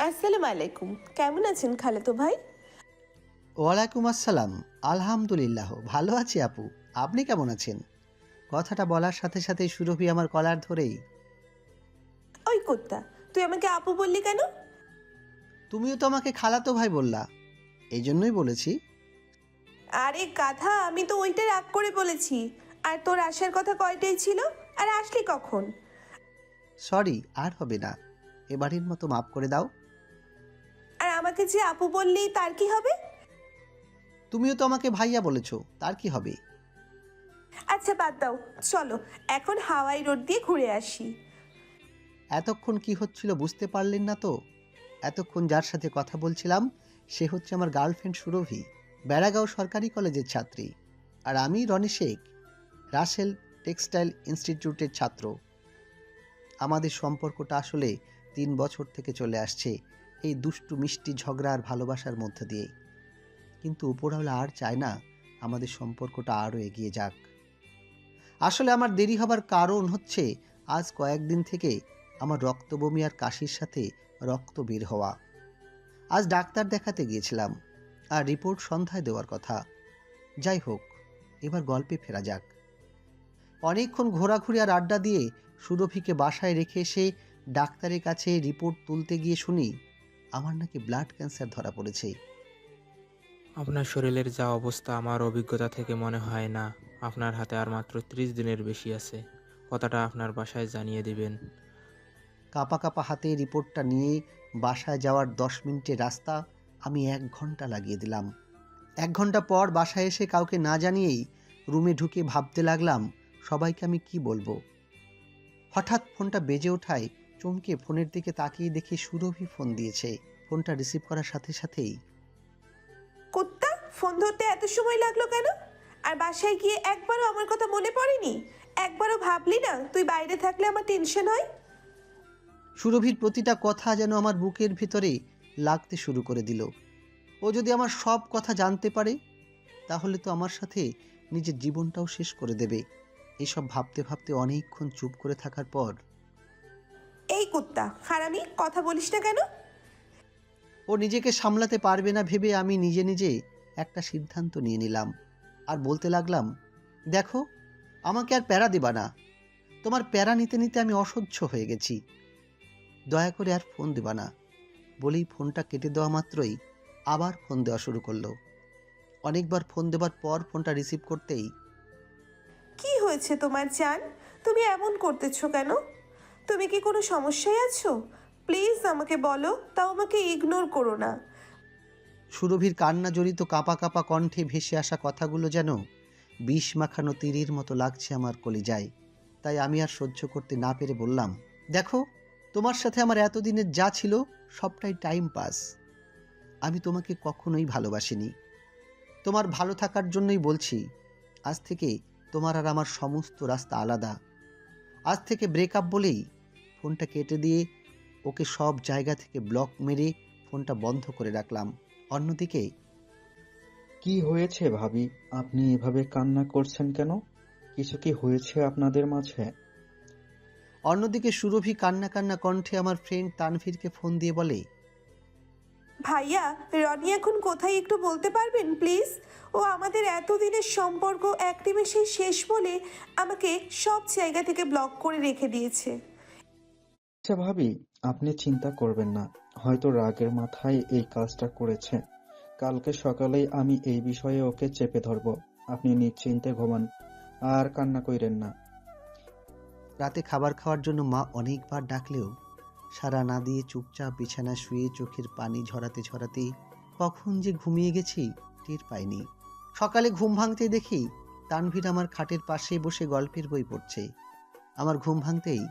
আসসালামু আলাইকুম। কেমন আছেন খালাতো ভাই? ওয়ালাইকুম আসসালাম। আলহামদুলিল্লাহ ভালো আছি আপু। আপনি কেমন আছেন? কথাটা বলার সাথে সাথেই সুরভি আমার কলার ধরেই, ওই কুত্তা, তুই আমাকে আপু বললি কেন? তুমিও তো আমাকে খালাতো ভাই বললা, এই জন্যই বলেছি। আরে গাধা, আমি তো ওইটা রাগ করে বলেছি। আর তোর আসার কথা কয়টাই ছিল? আর আসলি কখন? সরি, আর হবে না। এবারের মতো মাফ করে দাও। আর আমাকে যে আপু বললি তার কি হবে? তুমিও তো আমাকে ভাইয়া বলেছো, তার কি হবে? আচ্ছা বাদ দাও, চলো এখন হাওয়াই রোড দিয়ে ঘুরে আসি। এতক্ষণ কি হচ্ছিল বুঝতে পারলেন না তো? এতক্ষণ যার সাথে কথা বলছিলাম সে হচ্ছে আমার গার্লফ্রেন্ড সুরভি, বেড়াগাঁও সরকারি কলেজের ছাত্রী। আর আমি রনি শেখ, রাসেল টেক্সটাইল ইনস্টিটিউটের ছাত্র। আমাদের সম্পর্কটা আসলে ৩ বছর থেকে চলে আসছে এই দুষ্টু মিষ্টি ঝগড়া আর ভালোবাসার মধ্যে দিয়ে। কিন্তু উপরওয়ালা আর চায় না আমাদের সম্পর্কটা আরও এগিয়ে যাক। আসলে আমার দেরি হবার কারণ হচ্ছে আজ কয়েকদিন থেকে আমার রক্ত বমি আর কাশির সাথে রক্ত বের হওয়া। আজ ডাক্তার দেখাতে গিয়েছিলাম আর রিপোর্ট সন্ধ্যায় দেওয়ার কথা। যাই হোক, এবার গল্পে ফেরা যাক। অনেকক্ষণ ঘোরাঘুরি আর আড্ডা দিয়ে সুরভিকে বাসায় রেখে এসে ডাক্তারের কাছে রিপোর্ট তুলতে গিয়ে শুনি আমার নাকি ব্লাড ক্যান্সার ধরা পড়েছে। আপনার শরীরের যা অবস্থা আমার অভিজ্ঞতা থেকে মনে হয় না আপনার হাতে আর মাত্র 30 দিনের বেশি আছে। কথাটা আপনার বাসায় জানিয়ে দিবেন। কাঁপা কাঁপা হাতে রিপোর্টটা নিয়ে বাসায় যাওয়ার 10 মিনিটের রাস্তা আমি 1 ঘন্টা লাগিয়ে দিলাম। 1 ঘন্টা পর বাসায় এসে কাউকে না জানিয়েই রুমে ঢুকে ভাবতে লাগলাম সবাইকে আমি কি বলবো। হঠাৎ ফোনটা বেজে ওঠায় চমকে ফোনের দিকে তাকিয়ে দেখি সুরভি ফোন দিয়েছে। ফোনটা রিসিভ করার সাথে সাথেই, কুত্তা, ফোন ধরতে এত সময় লাগলো কেন? আর বাসায় গিয়ে একবারও আমার কথা মনে পড়েনি? একবারও ভাবলি না তুই বাইরে থাকলে আমার টেনশন হয়? সুরভির প্রতিটা কথা যেন আমার বুকের ভিতরে লাগতে শুরু করে দিল। ও যদি আমার সব কথা জানতে পারে তাহলে তো আমার সাথে নিজের জীবনটাও শেষ করে দেবে। এসব ভাবতে ভাবতে অনেকক্ষণ চুপ করে থাকার পর এই কুত্তা হারামি, কথা বলিস না কেন? ও নিজেকে সামলাতে পারবে না ভেবে আমি নিজে নিজে একটা সিদ্ধান্ত নিয়ে নিলাম আর বলতে লাগলাম, দেখো, আমাকে আর প্যারা দিবা না। তোমার প্যারা নিতে নিতে আমি অসহ্য হয়ে গেছি। দয়া করে আর ফোন দিবা না। বলেই ফোনটা কেটে দেওয়া মাত্রই আবার ফোন দেওয়া শুরু করলো। অনেকবার ফোন দেবার পর ফোনটা রিসিভ করতেই, কি হয়েছে তোমার জান? তুমি এমন করতেছো কেন? তুমি কি কোনো সমস্যায় আছো? প্লিজ আমাকে বলো, তাও আমাকে ইগনোর করো না। সুরভির কান্না জড়িত কাঁপা কাঁপা কণ্ঠে ভেসে আসা কথাগুলো যেন বিষ মাখানো তীরের মতো লাগছে আমার কলিজায়। তাই আমি আর সহ্য করতে না পেরে বললাম, দেখো, তোমার সাথে আমার এতদিনের যা ছিল সবটাই টাইম পাস। আমি তোমাকে কখনোই ভালোবাসিনি। তোমার ভালো থাকার জন্যই বলছি, আজ থেকে তোমার আর আমার সমস্ত রাস্তা আলাদা। আজ থেকে ব্রেকআপ বলেই ফোনটা কেটে দিয়ে ওকে সব জায়গা থেকে ব্লক মেরে ফোনটা বন্ধ করে রাখলাম। অন্যদিকে কি হয়েছে ভাবি? আপনি এভাবে কান্না করছেন কেন? কিছু কি হয়েছে আপনাদের মাঝে? অন্যদিকে সুরভি কান্না কান্না কণ্ঠে আমার ফ্রেন্ড তানভীরকে ফোন দিয়ে বলে, ভাইয়া, রনি এখন কোথায় একটু বলতে পারবেন প্লিজ? ও আমাদের এতদিনের সম্পর্ক এক নিমেষেই শেষ বলে আমাকে সব জায়গা থেকে ব্লক করে রেখে দিয়েছে। আচ্ছা ভাবি, আপনি চিন্তা করবেন না। হয়তো রাগের মাথায় এই কাজটা করেছে। কালকে সকালেই আমি এই বিষয়ে ওকে চেপে ধরবো। আপনি নিশ্চিন্তে ঘুমান আর কান্না কইরেন না। রাতে খাবার খাওয়ার জন্য মা অনেকবার ডাকলেও সাড়া না দিয়ে চুপচাপ বিছানায় শুয়ে চোখের পানি ঝরাতে ঝরাতে কখন যে ঘুমিয়ে গেছি টের পাইনি। সকালে ঘুম ভাঙতে দেখি তানভীর আমার খাটের পাশে বসে গল্পের বই পড়ছে। আমার ঘুম ভাঙতেই,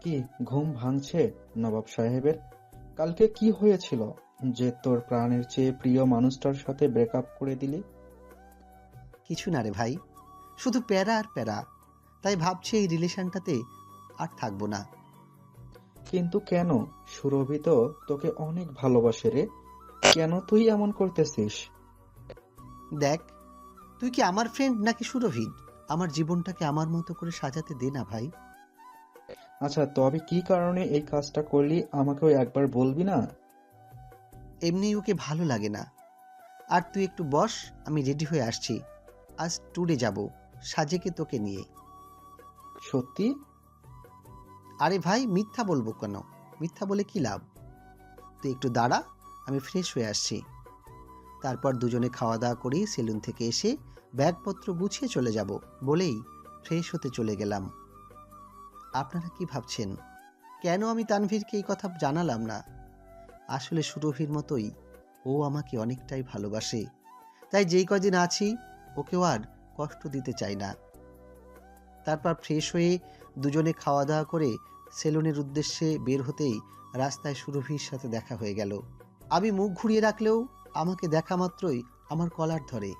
কি ঘুম ভাঙছে নবাব সাহেবের? কালকে কি হয়েছিল যে তোর প্রাণের চেয়ে প্রিয় মানুষটার সাথে ব্রেকআপ করে দিলি? কিছু না রে ভাই, শুধু প্যারা আর প্যারা। তাই ভাবছি এই রিলেশনটাতে আর থাকবো না। কিন্তু কেন? সুরভি তো তোকে অনেক ভালোবাসে রে। কেন তুই এমন করতেছিস? দেখ, তুই কি আমার ফ্রেন্ড নাকি সুরভির? আমার জীবনটাকে আমার মতো করে সাজাতে দে না ভাই। আচ্ছা, তবে কি কারণে এই কাজটা করলি আমাকেও একবার বলবি না? এমনি ওকে ভালো লাগে না। আর তুই একটু বস, আমি রেডি হয়ে আসছি। আজ ট্যুরে যাব, সাজেকে তোকে নিয়ে। সত্যি? আরে ভাই, মিথ্যা বলবো কেন? মিথ্যা বলে কি লাভ? তুই একটু দাঁড়া, আমি ফ্রেশ হয়ে আসছি। তারপর দুজনে খাওয়া দাওয়া করি, সেলুন থেকে এসে ব্যাগপত্র গুছিয়ে চলে যাব বলেই ফ্রেশ হতে চলে গেলাম। আপনারা কি ভাবছেন কেন আমি তানভীরকে এই কথা জানালাম না? আসলে সুরভির মতোই ও আমাকে অনেকটাই ভালোবাসে, তাই যেই কদিন আছি ওকেও আর কষ্ট দিতে চাই না। তারপর ফ্রেশ হয়ে দুজনে খাওয়া দাওয়া করে সেলুনের উদ্দেশ্যে বের হতেই রাস্তায় সুরভির সাথে দেখা হয়ে গেল। আমি মুখ ঘুরিয়ে রাখলেও আমাকে দেখা মাত্রই আমার কলার ধরে।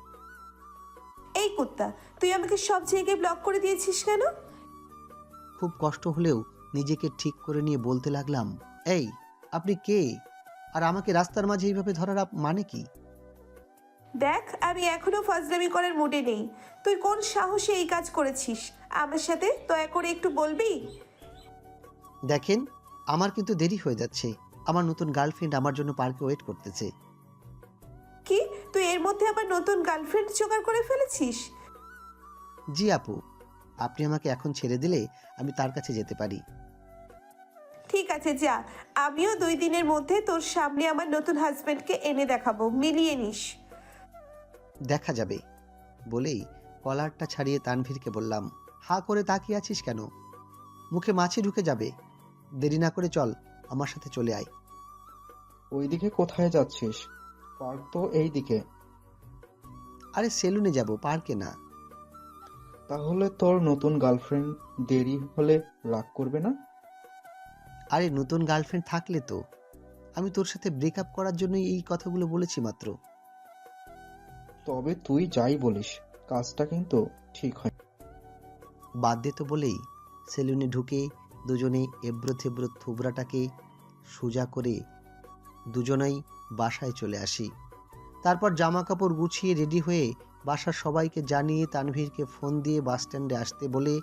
এই কুত্তা, তুই আমাকে সব জায়গায় ব্লক করে দিয়েছিস কেন? খুব কষ্ট হলেও নিজেকে ঠিক করে নিয়ে বলতে লাগলাম, এই আপনি কে? আর আমাকে রাস্তার মাঝে এইভাবে ধরার মানে কি? দেখ, আমি এখনো ফাজলামি করার মুডে নেই। তুই কোন সাহসে এই কাজ করেছিস আমার সাথে? দয়া করে একটু বলবি? দেখেন, আমার কিন্তু দেরি হয়ে যাচ্ছে। আমার নতুন গার্লফ্রেন্ড আমার জন্য পার্কে ওয়েট করতেছে। কি, তুই এর মধ্যে আবার নতুন গার্লফ্রেন্ড জোগাড় করে ফেলেছিস? জি আপু, আপনি আমাকে এখন ছেড়ে দিলে আমি তার কাছে যেতে পারি। ঠিক আছে, যা। আমিও 2 দিনের মধ্যে তোর সামনে আমার নতুন হাজবেন্ডকে এনে দেখাবো, মিলিয়ে নিস। দেখা যাবে বলেই কলারটা ছাড়িয়ে তানভীরকে বললাম, হা করে তাকিয়ে আছিস কেন? মুখে মাছি ঢুকে যাবে। দেরি না করে চল, আমার সাথে চলে আয়। ওইদিকে কোথায় যাচ্ছিস? পার্ক তো এই দিকে। আরে সেলুনে যাব, পার্কে না। তাহলে তোর নতুন গার্লফ্রেন্ড দেরি হলে রাগ করবে না? আরে নতুন গার্লফ্রেন্ড থাকলে তো। আমি তোর সাথে ব্রেকআপ করার জন্যই এই কথাগুলো বলেছি মাত্র। তবে তুই যাই বলিস, কাজটা কিন্তু ঠিক হয়। বাদ দে তো বলেই সেলুনে ঢুকে দুজনে এবড়ো থেবড়ো থুবড়াটাকে সোজা করে দুজনেই বাসায় চলে আসি। তারপর জামা কাপড় গুছিয়ে রেডি হয়ে বাসার সবাইকে জানিয়ে তানভীরকে ফোন দিয়ে বাস স্ট্যান্ডে আসতে বলে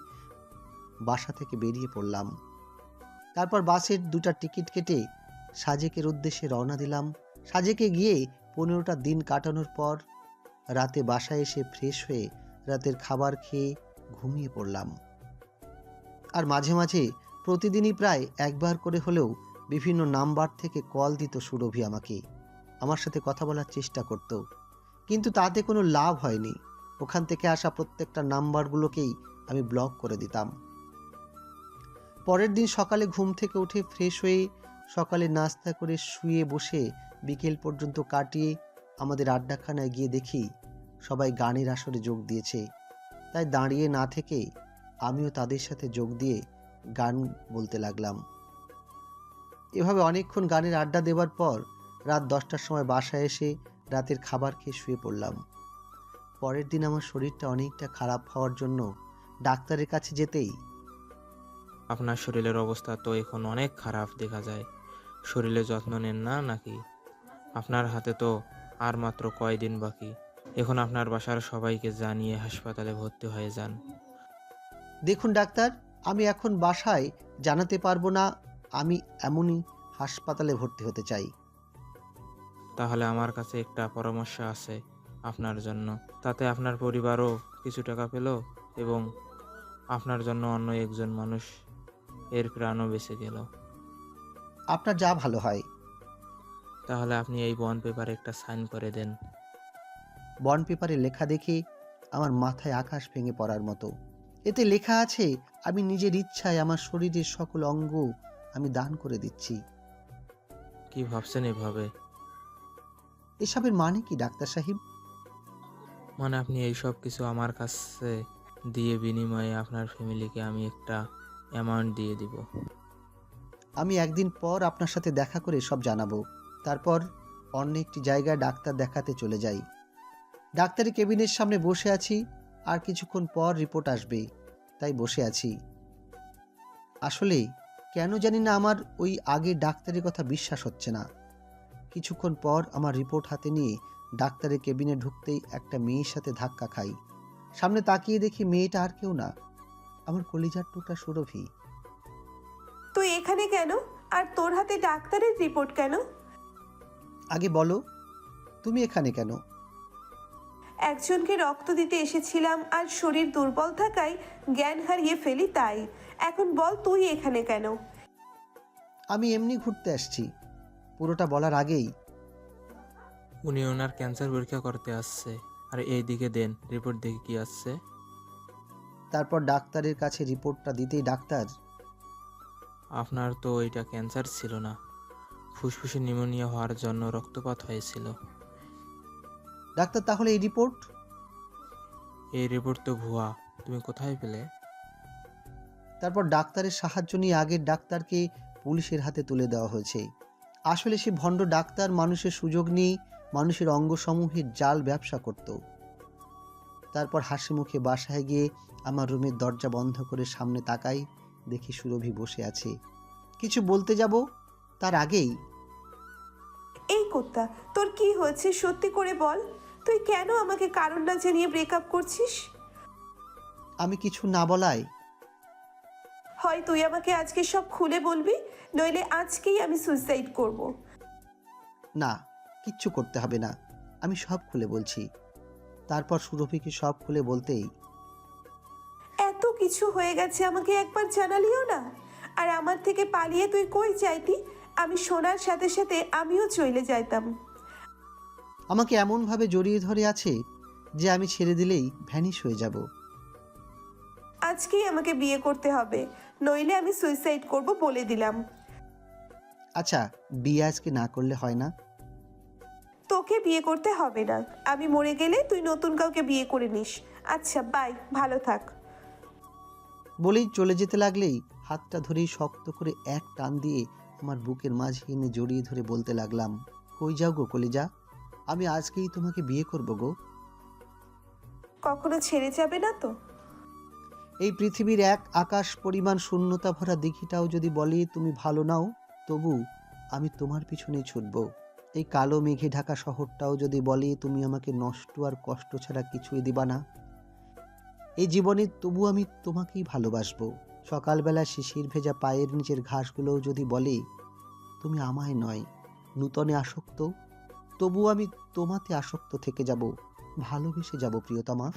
বাসা থেকে বেরিয়ে পড়লাম। তারপর বাসের 2টা টিকিট কেটে সাজেকের উদ্দেশ্যে রওনা দিলাম। সাজেকে গিয়ে 15টা দিন কাটানোর পর রাতে বাসায় এসে ফ্রেশ হয়ে রাতের খাবার খেয়ে ঘুমিয়ে পড়লাম। আর মাঝে মাঝে প্রতিদিনই প্রায় একবার করে হলেও বিভিন্ন নাম্বার থেকে কল দিত সুরভি আমাকে, আমার সাথে কথা বলার চেষ্টা করত, কিন্তু তাতে কোনো লাভ হয়নি। ওখান থেকে আসা প্রত্যেকটা নাম্বারগুলোকেই আমি ব্লক করে দিতাম। পরের দিন সকালে ঘুম থেকে উঠে ফ্রেশ হয়ে সকালে নাস্তা করে শুয়ে বসে বিকেল পর্যন্ত কাটিয়ে আমাদের আড্ডাখানায় গিয়ে দেখি সবাই গানের আসরে যোগ দিয়েছে। তাই দাঁড়িয়ে না থেকে আমিও তাদের সাথে যোগ দিয়ে গান বলতে লাগলাম। এভাবে অনেকক্ষণ গানের আড্ডা দেওয়ার পর রাত 10টার সময় বাসায় এসে রাতের খাবার খেয়ে শুয়ে পড়লাম। পরের দিন আমার শরীরটা অনেকটা খারাপ হওয়ার জন্য ডাক্তারের কাছে যেতেই, আপনার শরীরের অবস্থা তো এখন অনেক খারাপ দেখা যায়। শরীরে যত্ন নেন না নাকি? আপনার হাতে তো আর মাত্র কয়দিন বাকি। এখন আপনার বাসার সবাইকে জানিয়ে হাসপাতালে ভর্তি হয়ে যান। দেখুন ডাক্তার, আমি এখন বাসায় জানাতে পারবো না। আমি এমনই হাসপাতালে ভর্তি হতে চাই। তাহলে আমার কাছে একটা পরামর্শ আছে আপনার জন্য। তাতে আপনার পরিবারও কিছু টাকা পেল এবং আপনার জন্য অন্য একজন মানুষ এর প্রাণও বেঁচে গেল। আপনার যা ভালো হয়। তাহলে আপনি এই বন্ড পেপারে একটা সাইন করে দেন। বন্ড পেপারে লেখা দেখে আমার মাথায় আকাশ ভেঙে পড়ার মতো। এতে লেখা আছে আমি নিজের ইচ্ছায় আমার শরীরের সকল অঙ্গ আমি দান করে দিচ্ছি। কি ভাবছেন এভাবে? এসবের মানে কি ডাক্তার সাহেব? মানে আপনি এই সব কিছু আমার কাছে দিয়ে বিনিময়ে আপনার ফ্যামিলিকে আমি একটা অ্যামাউন্ট দিয়ে দিব। আমি একদিন পর আপনার সাথে দেখা করে সব জানাবো। তারপর অন্য একটি জায়গায় ডাক্তার দেখাতে চলে যাই। ডাক্তারি কেবিনের সামনে বসে আছি, আর কিছুক্ষণ পর রিপোর্ট আসবে, তাই বসে আছি। আসলে কেন জানি না আমার ওই আগের ডাক্তারের কথা বিশ্বাস হচ্ছে না। কিছুক্ষণ পর আমার রিপোর্ট হাতে নিয়ে ডাক্তারের কেবিনে ঢুকতেই একটা মেয়ের সাথে ধাক্কা খাই। সামনে তাকিয়ে দেখি মেয়েটা আর কেউ না, আমার কলিজার টুকরা সুরভি। তুই এখানে কেন? আর তোর হাতে ডাক্তারের রিপোর্ট কেন? আগে বলো, তুমি এখানে কেন? একজনকে রক্ত দিতে এসেছিলাম, আর শরীর দুর্বল থাকায় জ্ঞান হারিয়ে ফেলি, তাই। এখন বল তুই এখানে কেন? আমি এমনি ঘুরতে আসছি। পুরোটা বলার আগেই উনি ওনার ক্যান্সার পরীক্ষা করতে আসছে। আর এই দিকে দেন রিপোর্ট দেখে কি আসছে। তারপর ডাক্তারের কাছে রিপোর্টটা দিতেই ডাক্তার, আপনার তো এটা ক্যান্সার ছিল না, ফুসফুসে নিউমোনিয়া হওয়ার জন্য রক্তপাত হয়েছিল। ডাক্তার তাহলে এই রিপোর্ট? এই রিপোর্ট তো ভুয়া, তুমি কোথায় পেলে? তারপর ডাক্তারের সাহায্য নিয়ে আগের ডাক্তারকে পুলিশের হাতে তুলে দেওয়া হয়েছে। আসলে সে ভণ্ড ডাক্তার মানুষের সুযোগ নিয়ে মানুষের অঙ্গসমূহের জাল ব্যবসা করত। তারপর হাসি মুখে বাসায় গিয়ে আমার রুমের দরজা বন্ধ করে সামনে তাকাই, দেখি সুরভি বসে আছে। কিছু বলতে যাব তার আগেই এই কুত্তা, তোর কি হয়েছে সত্যি করে বল। তুই কেন আমাকে কারণ না জানিয়ে ব্রেকআপ করছিস? আমি কিছু না বলায় হয় তুই আমাকে আজকে সব খুলে বলবি, নইলে আজকেই আমি সুইসাইড করব। না, কিচ্ছু করতে হবে না, আমি সব খুলে বলছি। তারপর সুরভিকে সব খুলে বলতেই এত কিছু হয়ে গেছে, আমাকে একবার জানালিও না। আর আমার থেকে পালিয়ে তুই কই যাইতি? আমি শোনার সাথে সাথে আমিও চলে যাইতাম। আমাকে এমনভাবে জড়িয়ে ধরে আছে যে আমি ছেড়ে দিলেই ভ্যানিশ হয়ে যাব। আজকেই আমাকে বিয়ে করতে হবে, নইলে আমি সুইসাইড করব বলে দিলাম। আচ্ছা, বিয়ে আজকে না করলে হয় না? তোকে বিয়ে করতে হবে না, আমি মরে গেলে তুই নতুন কাউকে বিয়ে করে নিস। আচ্ছা বাই, ভালো থাক। বলেই চলে যেতে লাগলেই হাতটা ধরেই শক্ত করে এক টান দিয়ে আমার বুকের মাঝে এনে জড়িয়ে ধরে বলতে লাগলাম, কই যাও গো কলিজা, আমি আজকেই তোমাকে বিয়ে করব গো। কখনো ছেড়ে যাবে না তো? এই পৃথিবীর এক আকাশ পরিমাণ শূন্যতা ভরা দিঘিটাও যদি বলে তুমি ভালো নাও, তবু আমি তোমার পিছনেই ছুটব। এই কালো মেঘে ঢাকা শহরটাও যদি বলে তুমি আমাকে নষ্ট আর কষ্ট ছাড়া কিছুই দিবা না, এই জীবনে তবু আমি তোমাকেই ভালোবাসবো। সকালবেলা শিশির ভেজা পায়ের নিচের ঘাসগুলোও যদি বলে তুমি আমায় নয় নূতনে আসক্ত, তবু আমি তোমাতে আসক্ত থেকে যাব, ভালোবেসে যাব প্রিয়তমা।